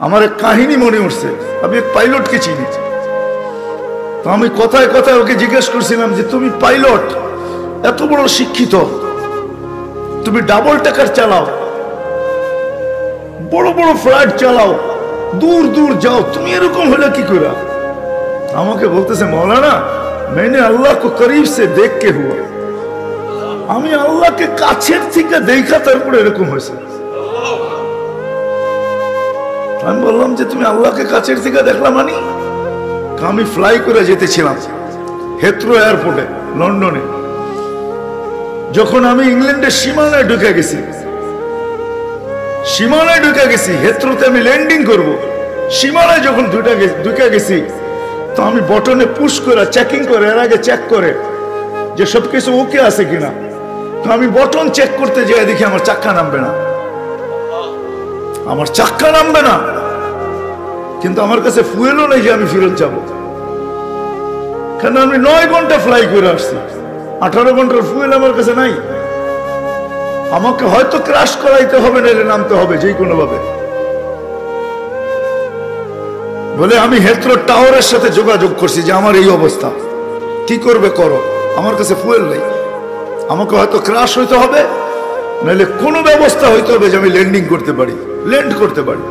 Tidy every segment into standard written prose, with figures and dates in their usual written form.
আমার এক কাহিনী মনে উঠছে। আমি এক পাইলটকে চিনি, তো আমি কথায় কথায় ওকে জিজ্ঞেস করছিলাম যে তুমি পাইলট, এত বড় শিক্ষিত, তুমি ডাবল টাকার চালাও, বড় বড় ফ্লাইট চালাও, দূর দূর যাও, তুমি এরকম হলে কি করে? আমাকে বলতেছে মৌলানা मैंने अल्लाह को करीब से देख के हुआ, আমি আল্লাহকে কাছের থেকে দেখা তারপরে এরকম হয়েছে। আমি বললাম যে তুমি আল্লাহকে কাছের থেকে দেখলাম? মানে আমি ফ্লাই করে যেতেছিলাম হেথ্রো এয়ারপোর্টে লন্ডনে। যখন আমি ইংল্যান্ডের সীমানায় ঢুকে গেছি, হেথ্রোতে আমি ল্যান্ডিং করব, সীমানায় যখন ঢুকে গেছি, তো আমি বটনে পুশ করে চেকিং করে, এর আগে চেক করে যে সবকিছু ওকে আছে কিনা। তো আমি বটন চেক করতে যাই, দেখি আমার চাক্কা নামবে না, কিন্তু আমার কাছে ফুয়েলও নেই যে আমি ফেরত যাব, কারণ আমি 9 ঘন্টা ফ্লাই করে আসছি, 18 ঘন্টার ফুয়েল আমার কাছে নাই। আমাকে হয়তো ক্রাশ করাইতে হবে, নাইলে নামতে হবে যে কোনো ভাবে। বলে আমি হেথ্রো টাওয়ারের সাথে যোগাযোগ করছি যে আমার এই অবস্থা, কি করবে করো, আমার কাছে ফুয়েল নেই, আমাকে হয়তো ক্রাশ হইতে হবে, নাহলে কোনো ব্যবস্থা হইতে হবে যে আমি ল্যান্ড করতে পারি।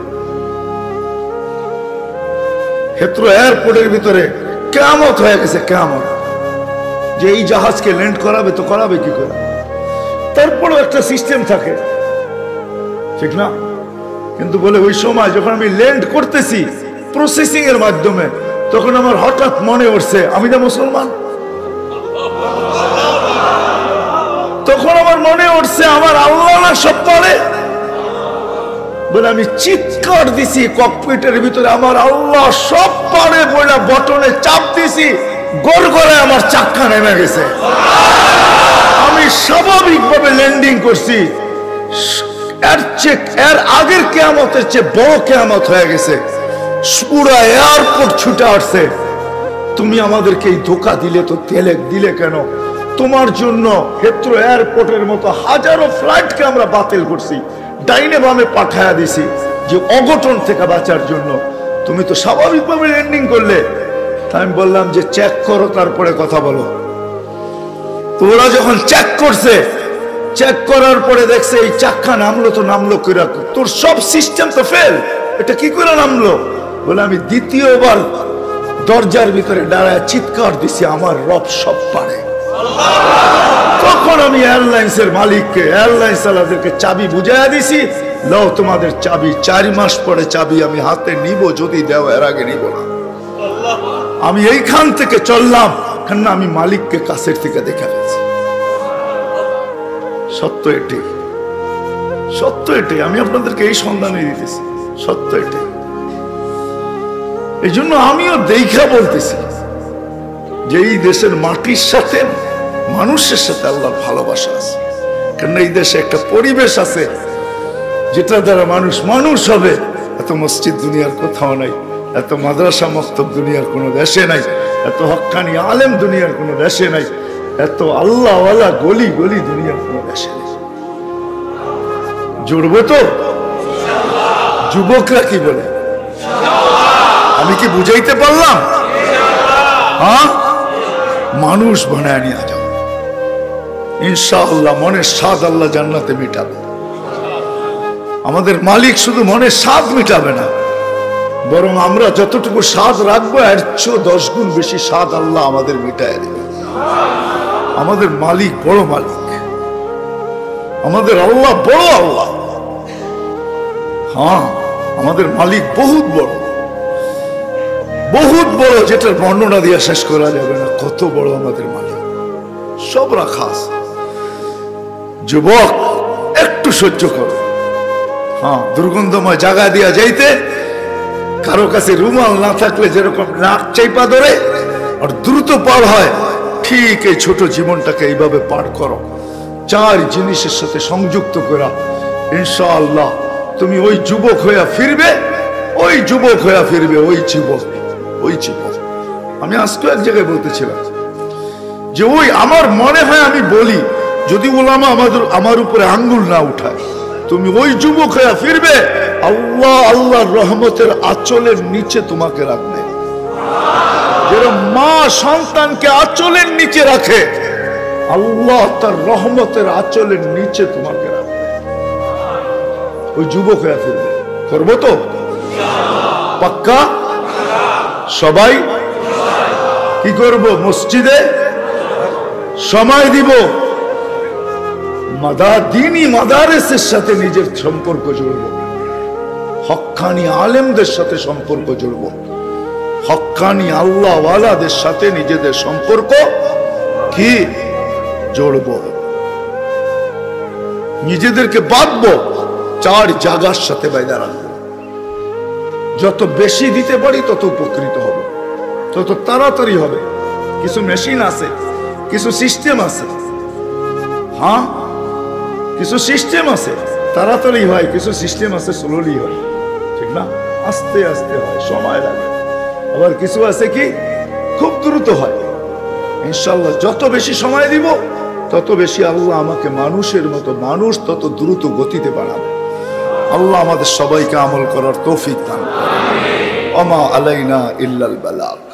হেথ্রো এয়ারপোর্টের ভিতরে কিয়ামত হয়ে গেছে, কিয়ামত, যে এই জাহাজকে ল্যান্ড করাবে, তো করাবে কি করে? তারপরও একটা সিস্টেম থাকে, ঠিক না? কিন্তু বলে ওই সময় যখন আমি ল্যান্ড করতেছি প্রসেসিং এর মাধ্যমে, তখন আমার হঠাৎ মনে উঠছে আমি তো মুসলমান। তখন আমার মনে উঠছে আমার আল্লাহ না সব পারে। বলে আমি চিৎকার দিছি ককপিটের ভিতরে, আমার আল্লাহ সব পারে বলে বটনে চাপ দিছি, গড়গড়ে আমার চাক্কা নেমে গেছে। আমি স্বাভাবিকভাবে ল্যান্ডিং করছি, এর আগের কিয়ামতের চেয়ে বড় কিয়ামত হয়ে গেছে। পুরো এয়ারপোর্ট ছুটে আসছে, তুমি আমাদেরকে এই ধোকা দিলে, তো দিলে কেন? তোমার জন্য হেথ্রো এয়ারপোর্টের মতো হাজারো ফ্লাইটকে আমরা বাতিল করছি, ডাইনে বামে পাঠায়া দিছি, যে অঘটন থেকে বাঁচার জন্য। তুমি তো স্বাভাবিকভাবে ল্যান্ডিং করলে। তাই আমি বললাম যে চেক করো, তারপরে কথা বলো। তো ওরা যখন চেক করছে, চেক করার পরে দেখছে এই চাক্কা নামলো, তো নামলো কইরা, তোর সব সিস্টেম তো ফেল, এটা কি করে নামলো? বলে আমি দ্বিতীয়বার দরজার ভিতরে দাঁড়ায় চিৎকার দিছি আমার রব সব পারে। তখন আমি এয়ারলাইন্সের মালিককে, এয়ারলাইন্স চালাদেরকে চাবি বুঝাইয়া দিছি, লও তোমাদের চাবি, 4 মাস পরে চাবি আমি হাতে নিব, যদি দেও, এর আগে নিব না। আমি এইখান থেকে চললাম, কেন আমি মালিককে কাছের থেকে দেখে ফেলছি। সত্য এটাই, আমি আপনাদেরকে এই সন্ধানে দিতেছি, সত্য এটাই। এই জন্য আমিও দেখা বলতেছি যে এই দেশের মাটির সাথে, মানুষের সাথে আল্লাহর ভালোবাসা আছে। কেন এই দেশে একটা পরিবেশ আছে যেটা দ্বারা মানুষ হবে। এত মসজিদ দুনিয়ার কোথাও নাই, এত মাদ্রাসা মক্তব দুনিয়ার কোনো দেশে নাই, এত হক্কানি আলেম দুনিয়ার কোনো দেশে নাই, এত আল্লাহওয়ালা গলি গলি দুনিয়ার কোনো দেশে নেই। জুড়বো তো? যুবকরা কি বলে? আমি কি বুঝাইতে পারলাম? হ্যাঁ, মানুষ বানায় নিয়ে যাও ইনশাআল্লাহ। মনের স্বাদ আল্লাহ জান্নাতে মিটাবে। আমাদের মালিক শুধু মনের স্বাদ মিটাবে না, বরং আমরা যতটুকু স্বাদ রাখবো এর চেয়ে 10 গুণ বেশি স্বাদ আল্লাহ আমাদের মিটায় দেবে। আমাদের মালিক বড় মালিক, আমাদের আল্লাহ বড় আল্লাহ। হ্যাঁ, আমাদের মালিক বহুত বড়, যেটার বর্ণনা দিয়ে শেষ করা যাবে না। কত বড় আমাদের মালিক, সব রাখা আছে। যুবক একটু সহ্য করো। হ্যাঁ, দুর্গন্ধময় জায়গা দিয়া যাইতে কারো কাছে রুমাল না থাকলে যেরকম নাক চাইপা ধরে আর দ্রুত পার হয়, ঠিক এই ছোট জীবনটাকে এইভাবে পার করো। 4 জিনিসের সাথে সংযুক্ত করা, ইনশাআল্লাহ তুমি ওই যুবক হইয়া ফিরবে, ওই যুবক। আমি আজকে এক জায়গায় বলতেছিলাম যে ওই আমার মনে হয়, আমি বলি যদি ওলামা আমার উপরে আঙ্গুল না উঠায়, তুমি ওই যুবক হইয়া ফিরবে আল্লাহ আল্লাহর রহমতের আঁচলের নিচে তোমাকে রাখবে। যেরকম মা সন্তানকে আঁচলের নিচে রাখে, আল্লাহ তার রহমতের আঁচলের নিচে তোমাকে রাখবে। ওই যুবক হয়ে ফিরবে। করবো তো পাক্কা? সবাই কি করব? মসজিদে সময় দিব, দিনী মাদারেসের সাথে নিজের সম্পর্ক জুড়ব, হক্কানি আলেমদের সাথে সম্পর্ক জুড়ব, হক্কানি আল্লাহওয়ালাদের সাথে নিজেদের সম্পর্ক কি জড়ব, নিজেদেরকে বাঁধবো, চার জায়গার সাথে বাইদা রাখবো। যত বেশি দিতে পারি তত উপকৃত হব, তত তাড়াতাড়ি হবে। কিছু মেশিন আছে, কিছু সিস্টেম আছে, হ্যাঁ কিছু সিস্টেম আছে তাড়াতাড়ি হয়, কিছু সিস্টেম আছে স্লোলি হয়, ঠিক না? আস্তে আস্তে হয়, সময় লাগে। আবার কিছু আছে কি খুব দ্রুত হয়। ইনশাআল্লাহ যত বেশি সময় দিব তত বেশি আল্লাহ আমাকে মানুষের মতো, মানুষ তত দ্রুত গতিতে বাড়াবে। আল্লাহ আমাদের সবাইকে আমল করার তৌফিক দান করেন। ওমা আলাইনা ইল্লাল বালাগ।